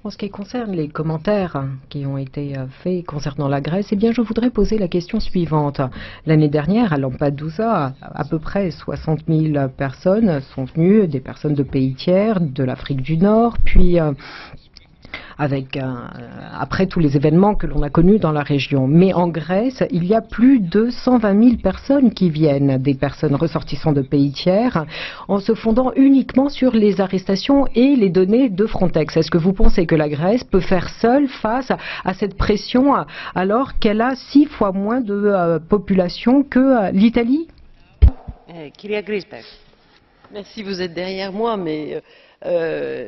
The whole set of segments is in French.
En ce qui concerne les commentaires qui ont été faits concernant la Grèce, eh bien, je voudrais poser la question suivante. L'année dernière, à Lampedusa, à peu près 60 000 personnes sont venues, des personnes de pays tiers, de l'Afrique du Nord, puis après tous les événements que l'on a connus dans la région. Mais en Grèce, il y a plus de 120 000 personnes qui viennent, des personnes ressortissant de pays tiers, en se fondant uniquement sur les arrestations et les données de Frontex. Est-ce que vous pensez que la Grèce peut faire seule face à cette pression alors qu'elle a 6 fois moins de population que l'Italie? Merci, vous êtes derrière moi, mais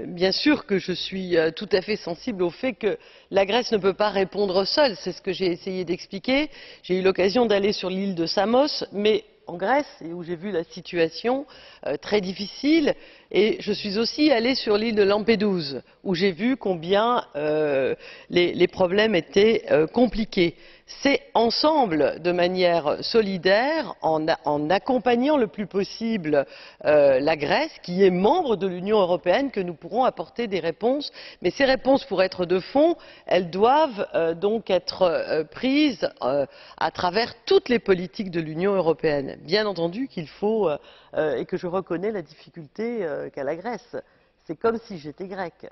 bien sûr que je suis tout à fait sensible au fait que la Grèce ne peut pas répondre seule. C'est ce que j'ai essayé d'expliquer. J'ai eu l'occasion d'aller sur l'île de Samos, mais en Grèce, et où j'ai vu la situation très difficile, et je suis aussi allée sur l'île de Lampedusa, où j'ai vu combien les problèmes étaient compliqués. C'est ensemble, de manière solidaire, en accompagnant le plus possible la Grèce, qui est membre de l'Union européenne, que nous pourrons apporter des réponses. Mais ces réponses, pour être de fond, elles doivent donc être prises à travers toutes les politiques de l'Union européenne. Bien entendu qu'il faut, et que je reconnais la difficulté qu'a la Grèce. C'est comme si j'étais grecque.